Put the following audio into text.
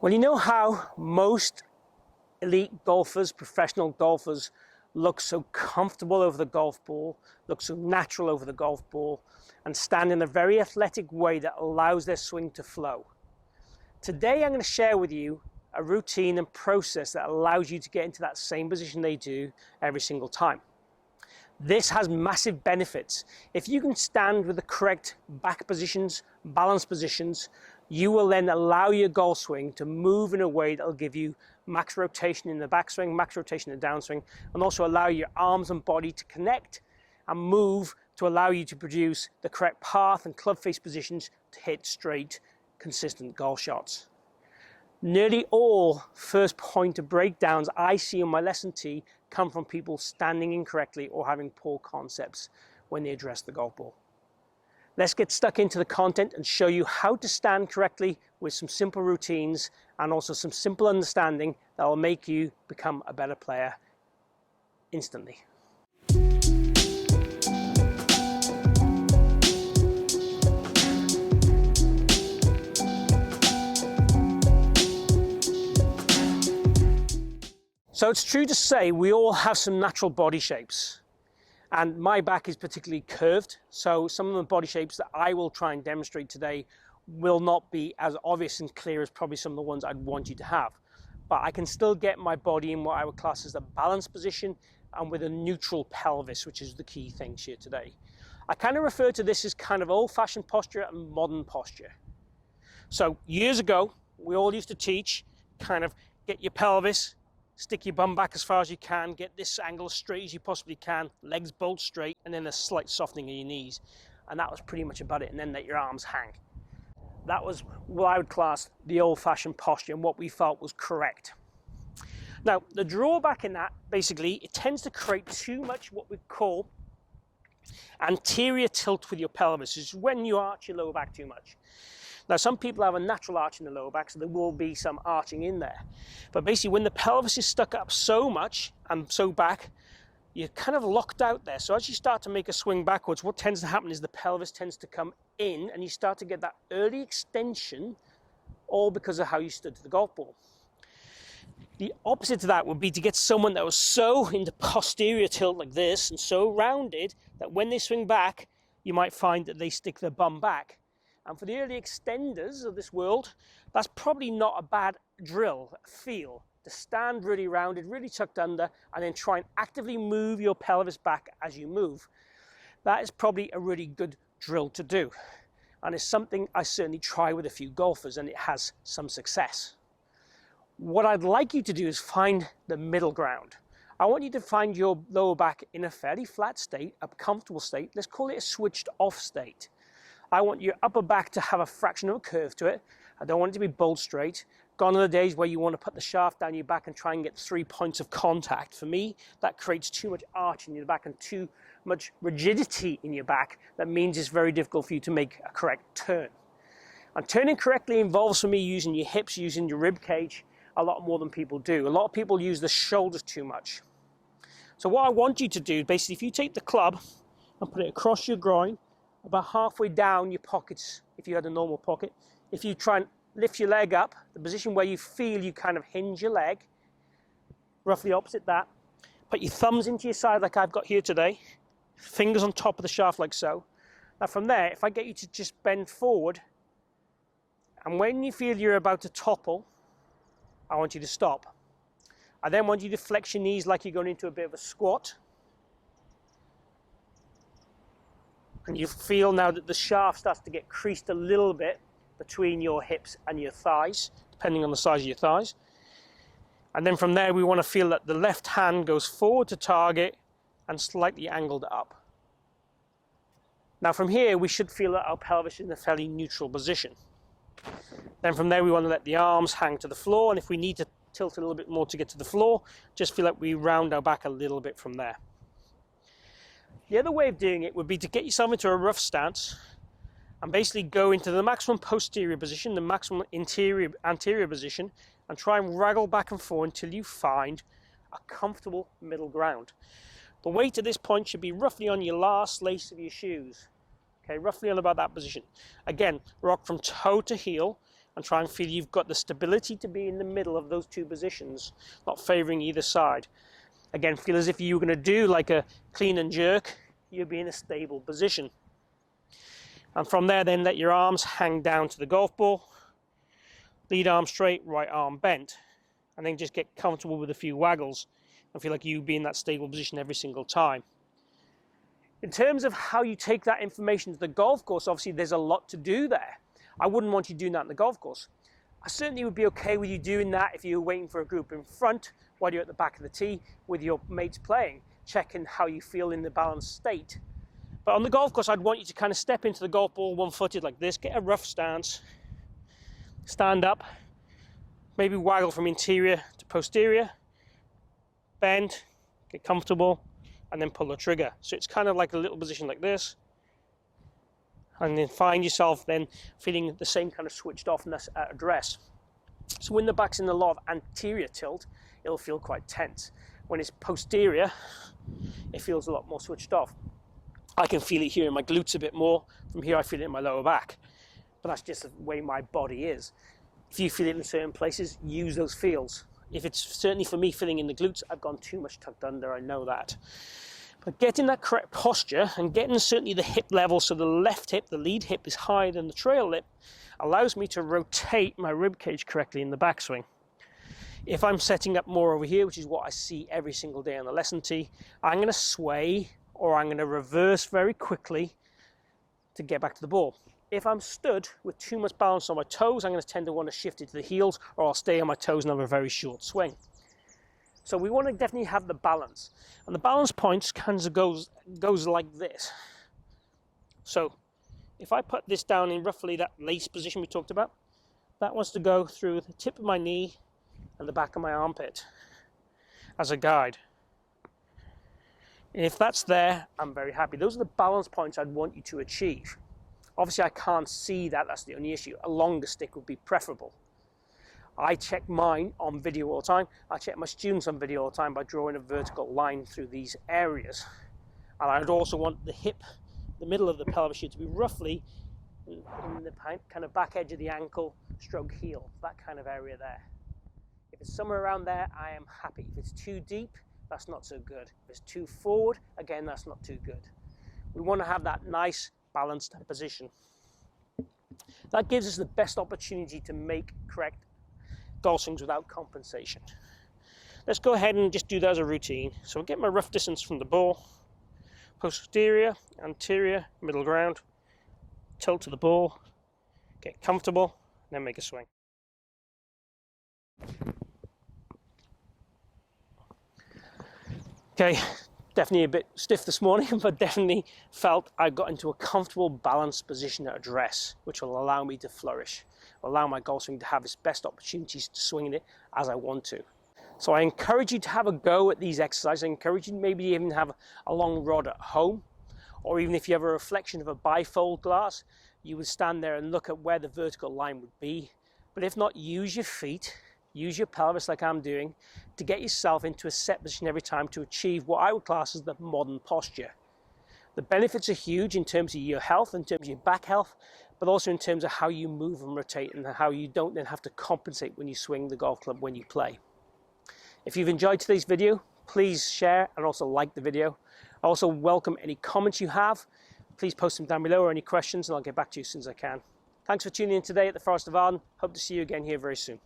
Well, you know how most elite golfers, professional golfers, look so comfortable over the golf ball, look so natural over the golf ball, and stand in a very athletic way that allows their swing to flow. Today, I'm going to share with you a routine and process that allows you to get into that same position they do every single time. This has massive benefits. If you can stand with the correct back positions, balance positions, you will then allow your golf swing to move in a way that will give you max rotation in the backswing, max rotation in the downswing, and also allow your arms and body to connect and move to allow you to produce the correct path and club face positions to hit straight, consistent golf shots. Nearly all first pointer breakdowns I see on my lesson tee come from people standing incorrectly or having poor concepts when they address the golf ball. Let's get stuck into the content and show you how to stand correctly with some simple routines and also some simple understanding that will make you become a better player instantly. So it's true to say we all have some natural body shapes, and my back is particularly curved, so some of the body shapes that I will try and demonstrate today will not be as obvious and clear as probably some of the ones I'd want you to have. But I can still get my body in what I would class as a balanced position and with a neutral pelvis, which is the key things here today. I kind of refer to this as kind of old-fashioned posture and modern posture. So years ago, we all used to teach kind of get your pelvis, stick your bum back as far as you can, get this angle as straight as you possibly can, legs bolt straight, and then a slight softening of your knees. And that was pretty much about it, and then let your arms hang. That was what I would class the old-fashioned posture and what we felt was correct. Now, the drawback in that, basically, it tends to create too much what we call anterior tilt with your pelvis, which is when you arch your lower back too much. Now, some people have a natural arch in the lower back, so there will be some arching in there. But basically, when the pelvis is stuck up so much and so back, you're kind of locked out there. So as you start to make a swing backwards, what tends to happen is the pelvis tends to come in and you start to get that early extension, all because of how you stood to the golf ball. The opposite to that would be to get someone that was so into posterior tilt like this and so rounded that when they swing back, you might find that they stick their bum back. And for the early extenders of this world, that's probably not a bad drill, feel, to stand really rounded, really tucked under, and then try and actively move your pelvis back as you move. That is probably a really good drill to do. And it's something I certainly try with a few golfers, and it has some success. What I'd like you to do is find the middle ground. I want you to find your lower back in a fairly flat state, a comfortable state. Let's call it a switched off state. I want your upper back to have a fraction of a curve to it. I don't want it to be bolt straight. Gone are the days where you want to put the shaft down your back and try and get 3 points of contact. For me, that creates too much arch in your back and too much rigidity in your back. That means it's very difficult for you to make a correct turn. And turning correctly involves for me using your hips, using your rib cage a lot more than people do. A lot of people use the shoulders too much. So what I want you to do, basically, if you take the club and put it across your groin, about halfway down your pockets, if you had a normal pocket. If you try and lift your leg up, the position where you feel you kind of hinge your leg, roughly opposite that. Put your thumbs into your side like I've got here today, fingers on top of the shaft like so. Now from there, if I get you to just bend forward, and when you feel you're about to topple, I want you to stop. I then want you to flex your knees like you're going into a bit of a squat. And you feel now that the shaft starts to get creased a little bit between your hips and your thighs, depending on the size of your thighs. And then from there, we want to feel that the left hand goes forward to target and slightly angled up. Now from here, we should feel that our pelvis is in a fairly neutral position. Then from there, we want to let the arms hang to the floor. And if we need to tilt a little bit more to get to the floor, just feel like we round our back a little bit from there. The other way of doing it would be to get yourself into a rough stance and basically go into the maximum posterior position, the maximum anterior position, and try and waggle back and forth until you find a comfortable middle ground. The weight at this point should be roughly on your last lace of your shoes. Okay, roughly on about that position. Again, rock from toe to heel, and try and feel you've got the stability to be in the middle of those two positions, not favoring either side. Again, feel as if you were going to do like a clean and jerk, you'll be in a stable position. And from there, then let your arms hang down to the golf ball, lead arm straight, right arm bent, and then just get comfortable with a few waggles and feel like you be in that stable position every single time. In terms of how you take that information to the golf course, obviously there's a lot to do there. I wouldn't want you doing that in the golf course. I certainly would be okay with you doing that if you were waiting for a group in front while you're at the back of the tee with your mates playing, checking how you feel in the balanced state. But on the golf course, I'd want you to kind of step into the golf ball one-footed like this, get a rough stance, stand up, maybe waggle from interior to posterior, bend, get comfortable, and then pull the trigger. So it's kind of like a little position like this. And then find yourself then feeling the same kind of switched offness at address. So when the back's in a lot of anterior tilt, it'll feel quite tense. When it's posterior, it feels a lot more switched off. I can feel it here in my glutes a bit more. From here, I feel it in my lower back. But that's just the way my body is. If you feel it in certain places, use those feels. If it's certainly for me feeling in the glutes, I've gone too much tucked under, I know that. But getting that correct posture and getting certainly the hip level, so the left hip, the lead hip is higher than the trail hip, allows me to rotate my rib cage correctly in the backswing. If I'm setting up more over here, which is what I see every single day on the lesson tee, I'm going to sway or I'm going to reverse very quickly to get back to the ball. If I'm stood with too much balance on my toes, I'm going to tend to want to shift it to the heels, or I'll stay on my toes and have a very short swing. So we want to definitely have the balance. And the balance points kind of goes like this. So if I put this down in roughly that lace position we talked about, that wants to go through the tip of my knee and the back of my armpit as a guide. And if that's there, I'm very happy. Those are the balance points I'd want you to achieve. Obviously, I can't see that, that's the only issue. A longer stick would be preferable. I check mine on video all the time. I check my students on video all the time by drawing a vertical line through these areas. And I'd also want the hip, the middle of the pelvis here to be roughly in the kind of back edge of the ankle, stroke heel, that kind of area there. If it's somewhere around there, I am happy. If it's too deep, that's not so good. If it's too forward, again, that's not too good. We want to have that nice, balanced position. That gives us the best opportunity to make correct golf swings without compensation. Let's go ahead and just do that as a routine. So I'll get my rough distance from the ball, posterior, anterior, middle ground, tilt to the ball, get comfortable, then make a swing. Okay, definitely a bit stiff this morning, but definitely felt I got into a comfortable, balanced position at address, which will allow me to flourish, will allow my golf swing to have its best opportunities to swing it as I want to. So I encourage you to have a go at these exercises. I encourage you to maybe even have a long rod at home, or even if you have a reflection of a bifold glass, you would stand there and look at where the vertical line would be. But if not, use your feet, use your pelvis like I'm doing, to get yourself into a set position every time to achieve what I would class as the modern posture. The benefits are huge in terms of your health, in terms of your back health, but also in terms of how you move and rotate and how you don't then have to compensate when you swing the golf club when you play. If you've enjoyed today's video, please share and also like the video. I also welcome any comments you have. Please post them down below or any questions and I'll get back to you as soon as I can. Thanks for tuning in today at the Forest of Arden. Hope to see you again here very soon.